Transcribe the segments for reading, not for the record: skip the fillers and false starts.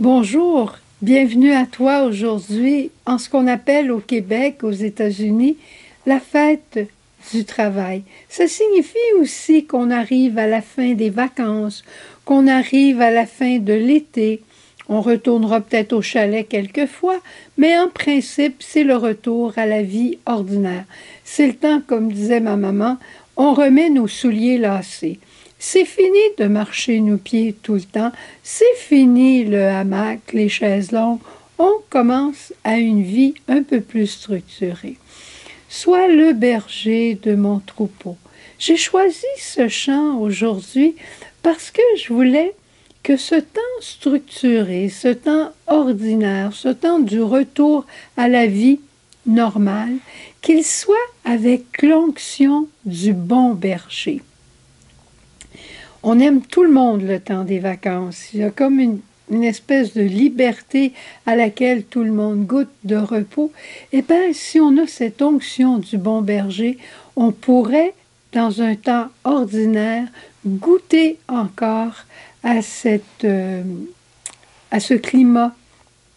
Bonjour, bienvenue à toi aujourd'hui en ce qu'on appelle au Québec, aux États-Unis, la fête du travail. Ça signifie aussi qu'on arrive à la fin des vacances, qu'on arrive à la fin de l'été. On retournera peut-être au chalet quelquefois, mais en principe, c'est le retour à la vie ordinaire. C'est le temps, comme disait ma maman, on remet nos souliers lacés. C'est fini de marcher nos pieds tout le temps. C'est fini le hamac, les chaises longues. On commence à une vie un peu plus structurée. Sois le berger de mon troupeau. J'ai choisi ce chant aujourd'hui parce que je voulais que ce temps structuré, ce temps ordinaire, ce temps du retour à la vie normale, qu'il soit avec l'onction du bon berger. On aime tout le monde le temps des vacances. Il y a comme une espèce de liberté à laquelle tout le monde goûte de repos. Eh bien, si on a cette onction du bon berger, on pourrait, dans un temps ordinaire, goûter encore à ce climat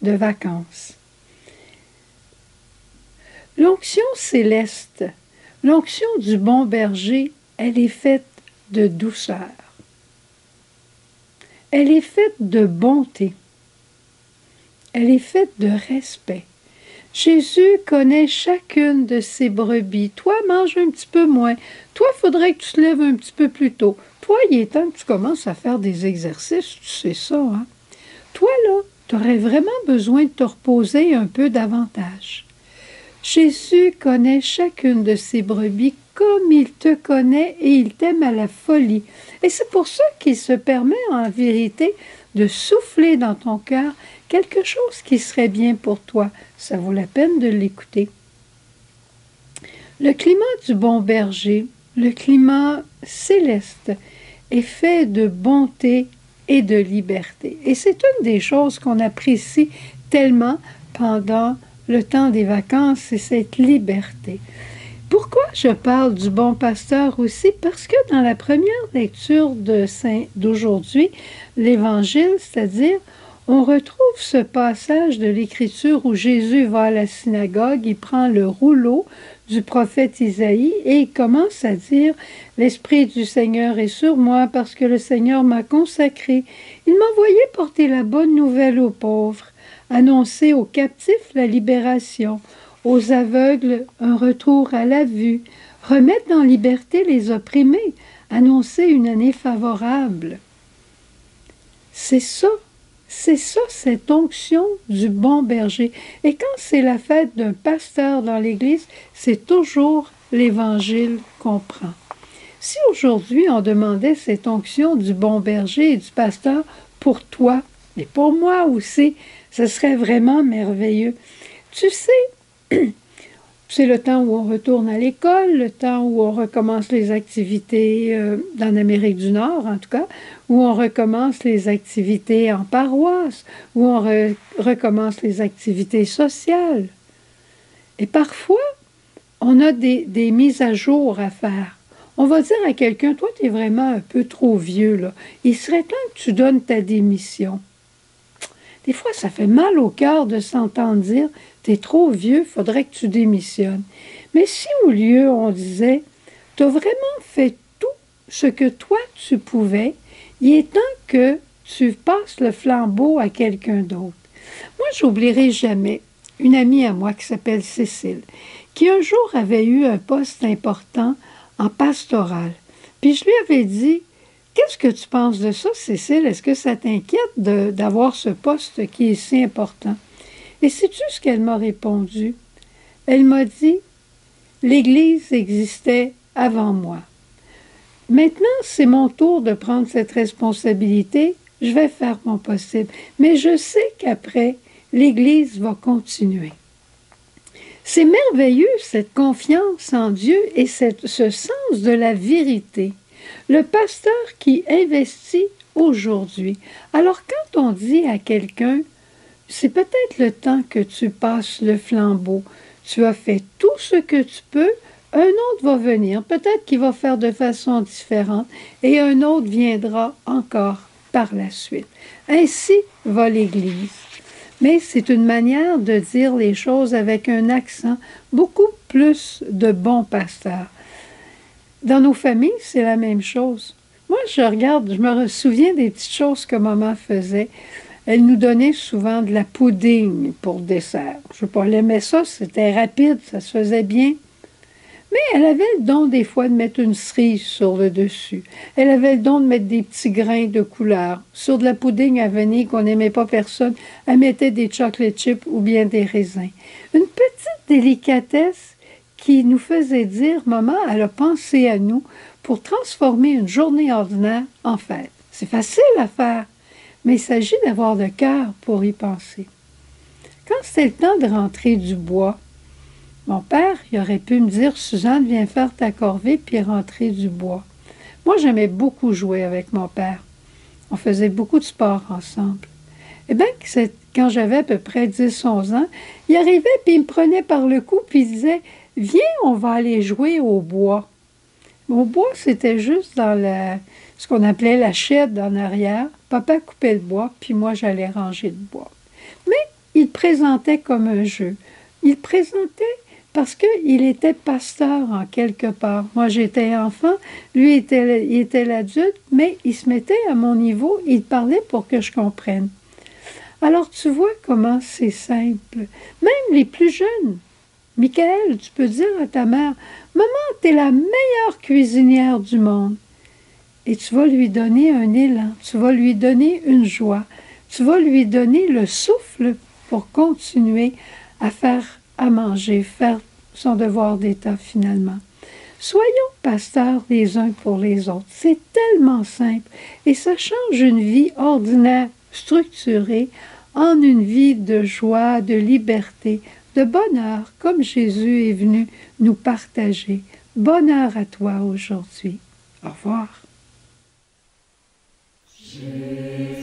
de vacances. L'onction céleste, l'onction du bon berger, elle est faite de douceur. Elle est faite de bonté. Elle est faite de respect. Jésus connaît chacune de ses brebis. Toi, mange un petit peu moins. Toi, il faudrait que tu te lèves un petit peu plus tôt. Toi, il est temps que tu commences à faire des exercices. Tu sais ça, hein? Toi, là, tu aurais vraiment besoin de te reposer un peu davantage. Jésus connaît chacune de ses brebis comme il te connaît et il t'aime à la folie. Et c'est pour ça qu'il se permet en vérité de souffler dans ton cœur quelque chose qui serait bien pour toi. Ça vaut la peine de l'écouter. Le climat du bon berger, le climat céleste, est fait de bonté et de liberté. Et c'est une des choses qu'on apprécie tellement pendant le temps des vacances, c'est cette liberté. Pourquoi je parle du bon pasteur aussi? Parce que dans la première lecture d'aujourd'hui, l'Évangile, c'est-à-dire, on retrouve ce passage de l'Écriture où Jésus va à la synagogue, il prend le rouleau du prophète Isaïe et il commence à dire « L'Esprit du Seigneur est sur moi parce que le Seigneur m'a consacré. Il m'a envoyé porter la bonne nouvelle aux pauvres, annoncer aux captifs la libération, aux aveugles un retour à la vue, remettre en liberté les opprimés, annoncer une année favorable. » C'est ça cette onction du bon berger. Et quand c'est la fête d'un pasteur dans l'Église, c'est toujours l'Évangile qu'on prend. Si aujourd'hui on demandait cette onction du bon berger et du pasteur pour toi, et pour moi aussi, ce serait vraiment merveilleux. Tu sais, c'est le temps où on retourne à l'école, le temps où on recommence les activités dans l'Amérique du Nord, en tout cas, où on recommence les activités en paroisse, où on recommence les activités sociales. Et parfois, on a des mises à jour à faire. On va dire à quelqu'un, toi, tu es vraiment un peu trop vieux, là. Il serait temps que tu donnes ta démission. Des fois, ça fait mal au cœur de s'entendre dire « T'es trop vieux, il faudrait que tu démissionnes. » Mais si au lieu, on disait « T'as vraiment fait tout ce que toi tu pouvais, il est temps que tu passes le flambeau à quelqu'un d'autre. » Moi, j'oublierai jamais une amie à moi qui s'appelle Cécile, qui un jour avait eu un poste important en pastoral. Puis je lui avais dit « Qu'est-ce que tu penses de ça, Cécile? Est-ce que ça t'inquiète d'avoir ce poste qui est si important? » Et sais-tu ce qu'elle m'a répondu? Elle m'a dit « L'Église existait avant moi. Maintenant, c'est mon tour de prendre cette responsabilité. Je vais faire mon possible. Mais je sais qu'après, l'Église va continuer. » C'est merveilleux, cette confiance en Dieu et ce sens de la vérité. Le pasteur qui investit aujourd'hui. Alors, quand on dit à quelqu'un, c'est peut-être le temps que tu passes le flambeau, tu as fait tout ce que tu peux, un autre va venir, peut-être qu'il va faire de façon différente, et un autre viendra encore par la suite. Ainsi va l'Église. Mais c'est une manière de dire les choses avec un accent beaucoup plus de bon pasteur. Dans nos familles, c'est la même chose. Moi, je me souviens des petites choses que maman faisait. Elle nous donnait souvent de la pudding pour dessert. Je sais pas, elle aimait ça, c'était rapide, ça se faisait bien. Mais elle avait le don des fois de mettre une cerise sur le dessus. Elle avait le don de mettre des petits grains de couleur. Sur de la pudding à vanille qu'on n'aimait pas personne, elle mettait des chocolate chips ou bien des raisins. Une petite délicatesse qui nous faisait dire, maman, elle a pensé à nous pour transformer une journée ordinaire en fête. C'est facile à faire, mais il s'agit d'avoir le cœur pour y penser. Quand c'était le temps de rentrer du bois, mon père, il aurait pu me dire, Suzanne, viens faire ta corvée puis rentrer du bois. Moi, j'aimais beaucoup jouer avec mon père. On faisait beaucoup de sport ensemble. Eh bien, quand j'avais à peu près 10-11 ans, il arrivait puis il me prenait par le cou puis il disait, viens, on va aller jouer au bois. Au bois, c'était juste dans ce qu'on appelait la chaîne en arrière. Papa coupait le bois, puis moi, j'allais ranger le bois. Mais il présentait comme un jeu. Il présentait parce qu'il était pasteur en quelque part. Moi, j'étais enfant, lui, il était l'adulte, mais il se mettait à mon niveau, il parlait pour que je comprenne. Alors, tu vois comment c'est simple. Même les plus jeunes. Michael, tu peux dire à ta mère, « Maman, t'es la meilleure cuisinière du monde. » Et tu vas lui donner un élan, tu vas lui donner une joie, tu vas lui donner le souffle pour continuer à faire à manger, faire son devoir d'État finalement. Soyons pasteurs les uns pour les autres. C'est tellement simple et ça change une vie ordinaire, structurée, en une vie de joie, de liberté, de bonheur, comme Jésus est venu nous partager. Bonheur à toi aujourd'hui. Au revoir. Jésus.